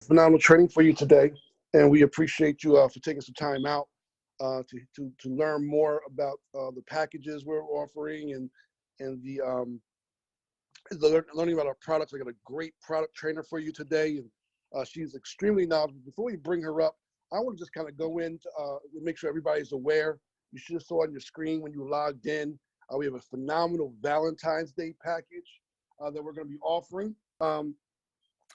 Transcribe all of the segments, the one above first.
Phenomenal training for you today, and we appreciate you for taking some time out to learn more about the packages we're offering and learning about our products. I got a great product trainer for you today, and she's extremely knowledgeable. Before we bring her up, I want to just kind of go in to make sure everybody's aware. You should have saw on your screen when you logged in. We have a phenomenal Valentines Day package that we're going to be offering.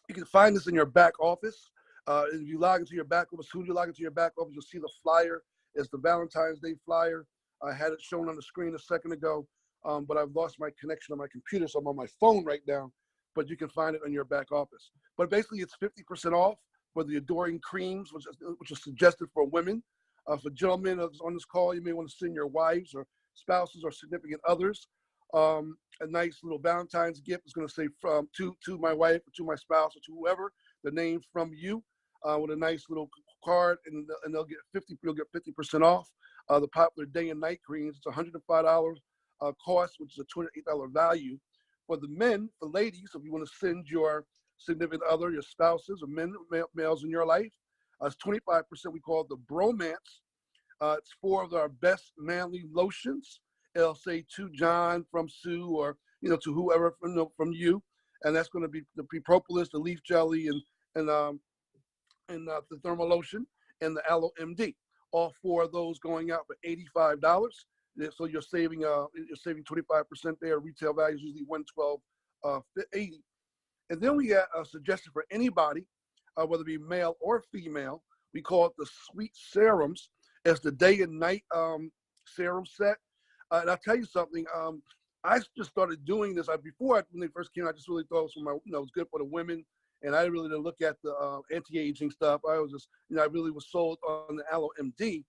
You can find this in your back office. If you log into your back office, as soon as you log into your back office, you'll see the flyer. It's the Valentine's Day flyer. I had it shown on the screen a second ago, but I've lost my connection on my computer, so I'm on my phone right now. But you can find it in your back office. But basically, it's 50% off for the Adoring Creams, which is suggested for women. For gentlemen on this call, you may want to send your wives or spouses or significant others a nice little Valentine's gift. It's going to say to my wife or to my spouse or to whoever, the name from you, with a nice little card, and they'll get you'll get 50% off. The popular day and night creams, it's $105 cost, which is a $28 value. For the men, for ladies, if you want to send your significant other, your spouses, or males in your life, it's 25%. We call it the bromance. It's 4 of our best manly lotions. It'll say to John from Sue, or to whoever from you, and that's going to be the propolis, the leaf jelly, and the thermal lotion, and the aloe MD. All 4 of those going out for $85. So you're saving 25% there. Retail value is usually $112.80. And then we got a suggestion for anybody, whether it be male or female. We call it the Sweet Serums. It's the day and night serum set. And I'll tell you something. I just started doing this. When they first came, I just really thought it was it was good for the women, and I really didn't look at the anti-aging stuff. I was just, I really was sold on the Aloe MD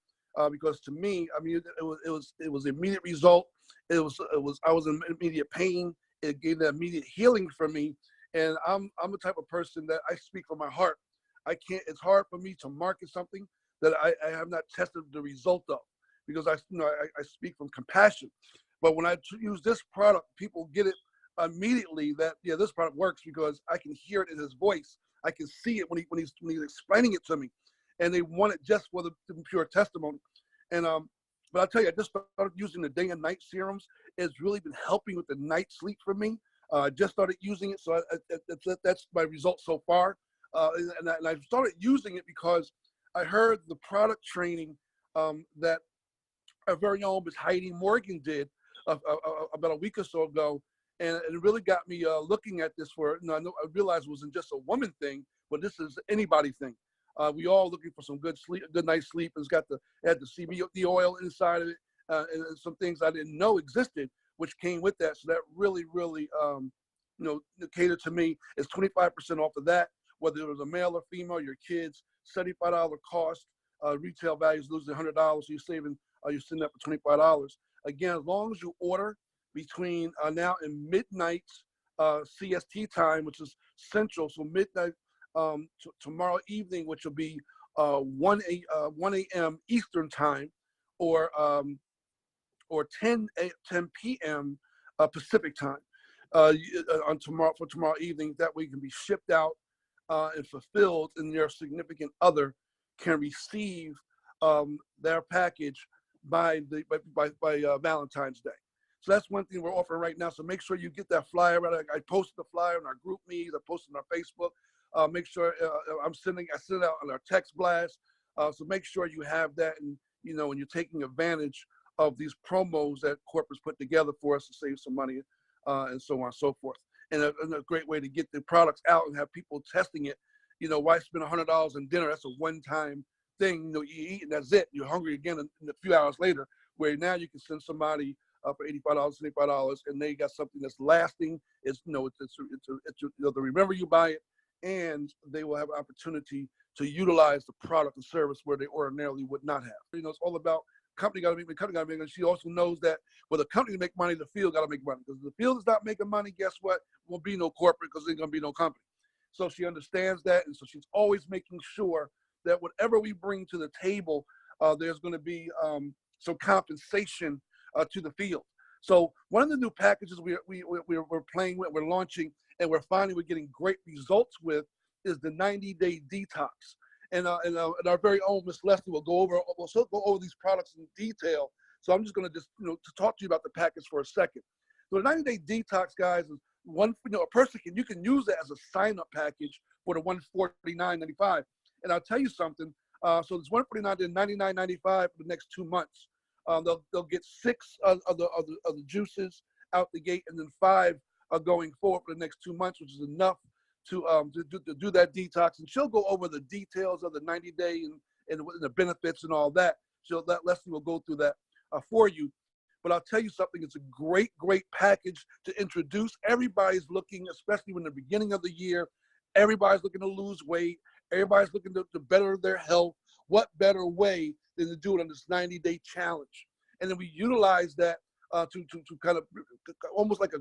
because to me, I mean, it was immediate result. I was in immediate pain. It gave that immediate healing for me, and I'm the type of person that I speak from my heart. I can't. It's hard for me to market something that I have not tested the result of, because I speak from compassion. But when I use this product, people get it immediately that, yeah, this product works, because I can hear it in his voice. I can see it when he's explaining it to me, and they want it just for the pure testimony. And but I'll tell you, I just started using the day and night serums. It's really been helping with the night sleep for me. I just started using it, so that's my result so far. And I started using it because I heard the product training that our very own Ms. Heidi Morgan did about a week or so ago, and it really got me looking at this. I realized it wasn't just a woman thing, but this is anybody thing. We all looking for some good sleep, a good night's sleep. It's got the CBD oil inside of it, and some things I didn't know existed, which came with that. So that really catered to me. It's 25% off of that, whether it was a male or female, your kids. $75 cost. Retail value is losing $100, so you're saving. You're sending that for $25. Again, as long as you order between now and midnight CST time, which is Central, so midnight tomorrow evening, which will be 1 a.m. Eastern time, or 10 p.m. Pacific time for tomorrow evening. That way, you can be shipped out and fulfilled, and your significant other can receive their package by Valentine's Day. So that's one thing we're offering right now. So make sure you get that flyer. I posted the flyer on our group meetings. I posted on our Facebook. Make sure I send it out on our text blast. So make sure you have that, and when you're taking advantage of these promos that corporates put together for us to save some money, and so on and so forth. And a great way to get the products out and have people testing it. Why spend $100 on dinner? That's a one-time thing. You eat and that's it. You're hungry again in a few hours later. Where now you can send somebody for $85, $75, and they got something that's lasting. They'll remember you by it, and they will have an opportunity to utilize the product and service where they ordinarily would not have. It's all about company got to make money. Company got to make money. She also knows that for the company to make money, the field got to make money. Because if the field is not making money, guess what? Won't be no corporate, because there's going to be no company. So she understands that, and so she's always making sure that whatever we bring to the table, there's going to be some compensation to the field. So one of the new packages we're playing with, we're launching, and we're getting great results with, is the 90-day detox. And our very own Miss Leslie will go over these products in detail. So I'm just going to to talk to you about the package for a second. So the 90-day detox, guys, is one, a person you can use that as a sign-up package for the $149.95. And I'll tell you something. So it's $149 to $99.95 for the next 2 months. They'll get 6 of the juices out the gate, and then 5 are going forward for the next 2 months, which is enough to do that detox. And she'll go over the details of the 90-day and the benefits and all that. Leslie will go through that for you. But I'll tell you something, it's a great, great package to introduce. Everybody's looking, especially when the beginning of the year, everybody's looking to lose weight. Everybody's looking to better their health. What better way than to do it on this 90-day challenge? And then we utilize that to kind of almost like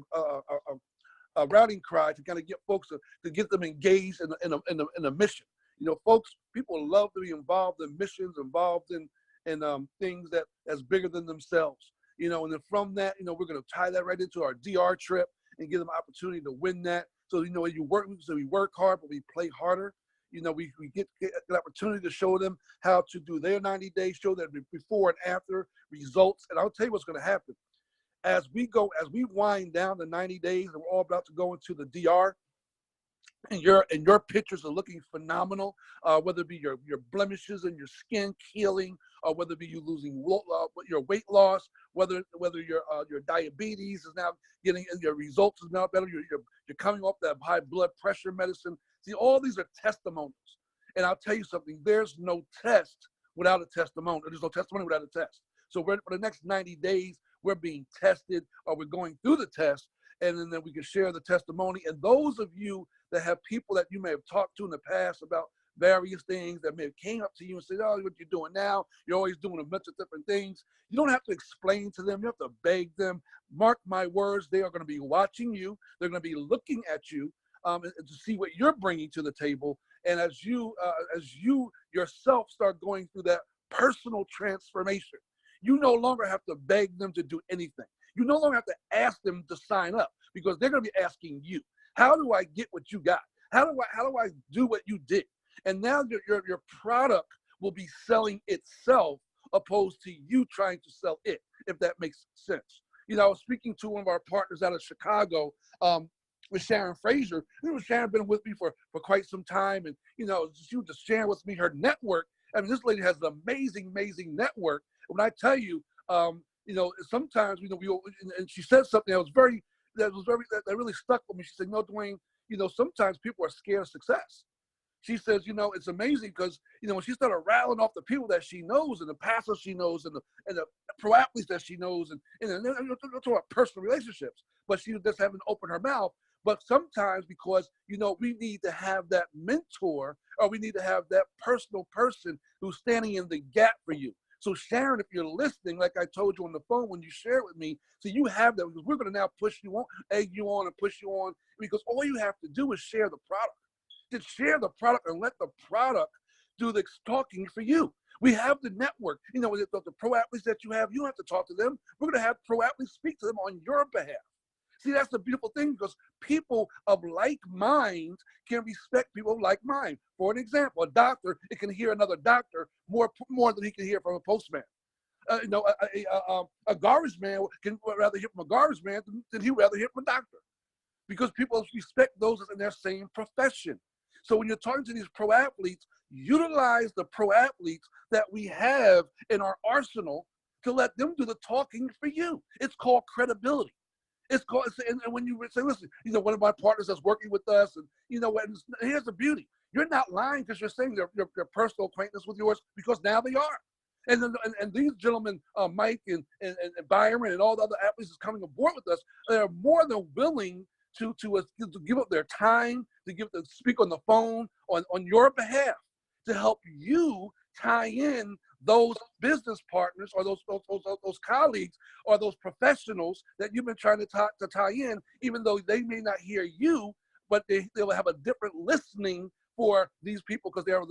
a rallying cry to kind of get folks to get them engaged in a mission. Folks, people love to be involved in missions, involved in things that's bigger than themselves. And then from that, we're going to tie that right into our DR trip and give them an opportunity to win that. So, we work hard, but we play harder. We get an opportunity to show them how to do their 90 days, show them before and after results. And I'll tell you what's going to happen. As we wind down the 90 days, and we're all about to go into the DR, and your pictures are looking phenomenal, whether it be your blemishes and your skin healing, or whether it be you losing your weight loss, whether your diabetes is now getting, and your results is now better, you're coming off that high blood pressure medicine. See, all these are testimonials. And I'll tell you something, there's no test without a testimony. There's no testimony without a test. So for the next 90 days, we're being tested, or we're going through the test, and then we can share the testimony. And those of you that have people that you may have talked to in the past about various things that may have came up to you and said, oh, what you're doing now, you're always doing a bunch of different things. You don't have to explain to them. You have to beg them. Mark my words, they are going to be watching you. They're going to be looking at you and to see what you're bringing to the table. And as you yourself start going through that personal transformation, you no longer have to beg them to do anything. You no longer have to ask them to sign up, because they're going to be asking you, how do I get what you got? How do I do what you did? And now your product will be selling itself, opposed to you trying to sell it, if that makes sense. I was speaking to one of our partners out of Chicago, with Sharon Frazier. Sharon been with me for quite some time, and she was just sharing with me her network. I mean, this lady has an amazing network. When I tell you, sometimes and she said something that really stuck with me. She said, Dwayne, sometimes people are scared of success. She says, it's amazing because, when she started rattling off the people that she knows, and the pastors she knows, and the pro athletes that she knows, and to our personal relationships, but she just haven't opened her mouth. But sometimes, because, we need to have that mentor, or we need to have that personal person who's standing in the gap for you. So Sharon, if you're listening, like I told you on the phone when you shared with me, so you have that, because we're going to now push you on, egg you on, and push you on, because all you have to do is share the product. Just share the product and let the product do the talking for you. We have the network. The pro athletes that you have, you don't have to talk to them. We're going to have pro athletes speak to them on your behalf. See, that's the beautiful thing, because people of like mind can respect people of like mind. For an example, a doctor, it can hear another doctor more than he can hear from a postman. A garbage man can rather hear from a garbage man than he would rather hear from a doctor, because people respect those in their same profession. So when you're talking to these pro athletes, utilize the pro athletes that we have in our arsenal to let them do the talking for you. It's called credibility. It's called, and when you say, listen, one of my partners that's working with us, and here's the beauty. You're not lying because you're saying they're personal acquaintance with yours, because now they are. And these gentlemen, Mike and Byron and all the other athletes that's coming aboard with us, they're more than willing to give up their time, to speak on the phone on your behalf, to help you tie in those business partners, or those colleagues, or those professionals that you've been trying to tie in, even though they may not hear you, but they will have a different listening for these people, because they are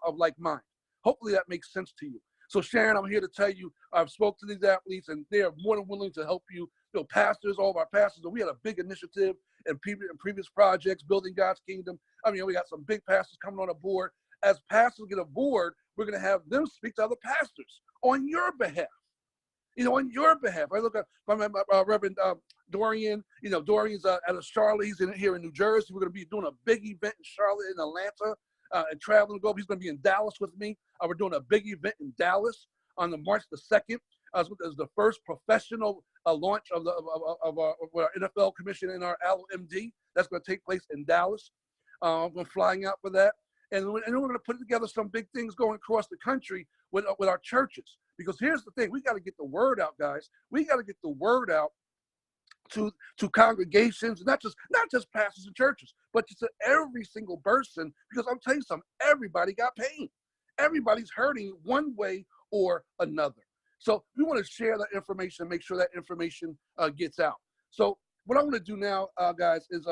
of like mind. Hopefully that makes sense to you. So Sharon, I'm here to tell you, I've spoke to these athletes, and they are more than willing to help you pastors, all of our pastors. We had a big initiative in previous projects, building God's kingdom. I mean, we got some big pastors coming on board. As pastors get aboard, we're going to have them speak to other pastors on your behalf. On your behalf. I look at my Reverend Dorian. Dorian's out of Charlotte. He's here in New Jersey. We're going to be doing a big event in Charlotte, in Atlanta, and traveling to go. He's going to be in Dallas with me. We're doing a big event in Dallas on the March the 2nd. As the first professional launch of our NFL commission and our LMD. That's going to take place in Dallas. We're flying out for that. And we're going to put together some big things going across the country with our churches. Because here's the thing, we got to get the word out, guys. We got to get the word out to congregations, not just pastors and churches, but to every single person. Because I'm telling you something, everybody got pain. Everybody's hurting one way or another. So we want to share that information, make sure that information gets out. So what I want to do now, guys, is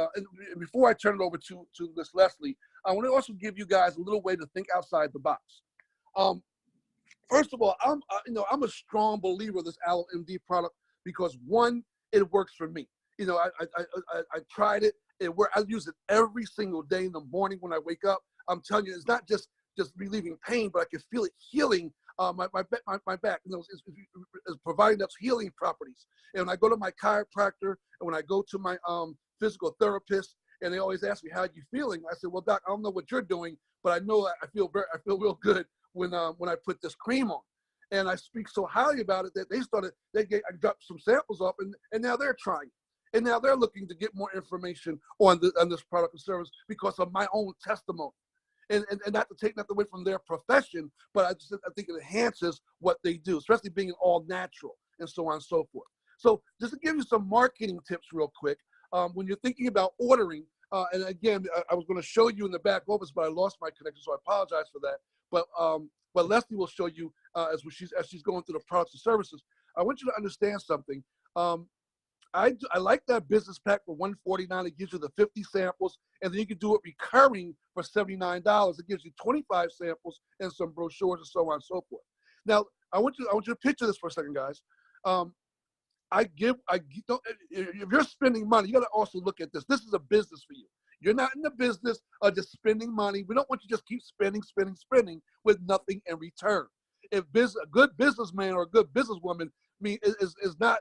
before I turn it over to Miss Leslie, I want to also give you guys a little way to think outside the box. First of all, I'm a strong believer of this LMD product because, one, it works for me. I tried it. It worked. I use it every single day in the morning when I wake up. I'm telling you, it's not just relieving pain, but I can feel it healing my back. It's providing those healing properties. And when I go to my chiropractor and when I go to my physical therapist, and they always ask me, how are you feeling? I said, well, doc, I don't know what you're doing, but I know I feel real good when I put this cream on. And I speak so highly about it that I dropped some samples off, and now they're trying it. And now they're looking to get more information on this product and service because of my own testimony. And not to take nothing away from their profession, but I think it enhances what they do, especially being all natural and so on and so forth. So just to give you some marketing tips real quick, when you're thinking about ordering, and again, I was going to show you in the back office, but I lost my connection, so I apologize for that. But Leslie will show you as she's going through the products and services. I want you to understand something. I like that business pack for $149. It gives you the 50 samples, and then you can do it recurring for $79. It gives you 25 samples and some brochures and so on and so forth. Now, I want you to picture this for a second, guys. If you're spending money, you got to also look at this. This is a business for you. You're not in the business of just spending money. We don't want you to just keep spending with nothing in return. A good businessman or a good businesswoman is not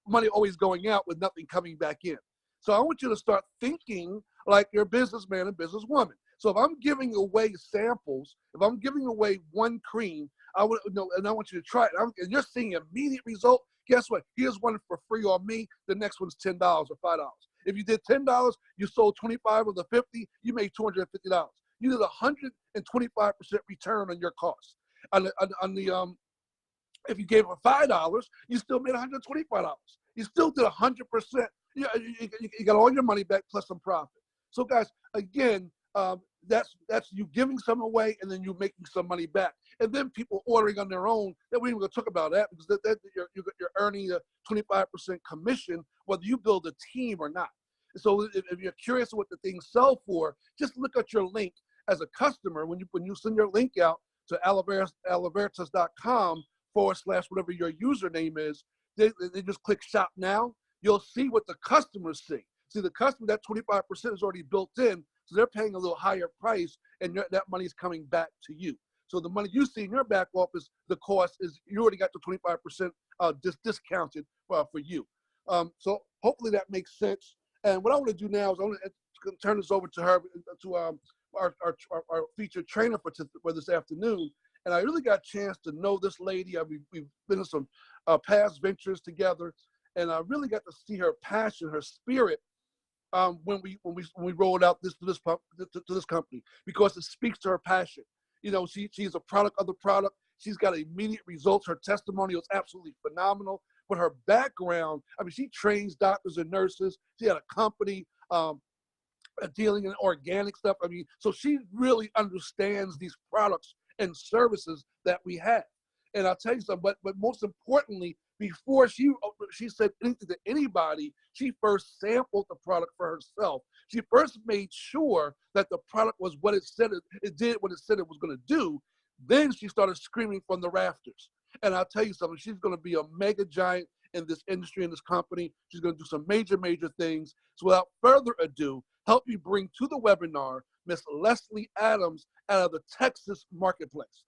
money always going out with nothing coming back in. So I want you to start thinking like you're a businessman and businesswoman. So if I'm giving away samples, if I'm giving away one cream, I want you to try it, and you're seeing immediate result. Guess what? Here's one for free on me. The next one's $10 or $5. If you did $10, you sold 25 of the 50, you made $250. You did 125% return on your cost. If you gave them $5, you still made $125. You still did 100%. You got all your money back plus some profit. So guys, again, that's you giving some away and then you making some money back. And then people ordering on their own, that we ain't going to talk about that because you're earning a 25% commission whether you build a team or not. So if you're curious what the things sell for, just look at your link as a customer. When you send your link out to alavertas.com/whatever your username is, they just click shop now. You'll see what the customers see. See, the customer, that 25% is already built in, so they're paying a little higher price, and that money is coming back to you. So the money you see in your back office, the cost is you already got the 25% discounted for you. So hopefully that makes sense. And what I want to do now is I want to turn this over to her, to our featured trainer for this afternoon. And I really got a chance to know this lady. We've been in some past ventures together, and I really got to see her passion, her spirit when we rolled out to this company, because it speaks to her passion. She's a product of the product. She's got immediate results. Her testimonial is absolutely phenomenal. But her background, she trains doctors and nurses. She had a company dealing in organic stuff. So she really understands these products and services that we have. And I'll tell you something, but most importantly, before she said anything to anybody, she first sampled the product for herself. She first made sure that the product was what it said it did what it said it was going to do. Then she started screaming from the rafters. And I'll tell you something, she's going to be a mega giant in this industry, in this company. She's going to do some major, major things. So without further ado, help me bring to the webinar Miss Leslie Adams out of the Texas marketplace.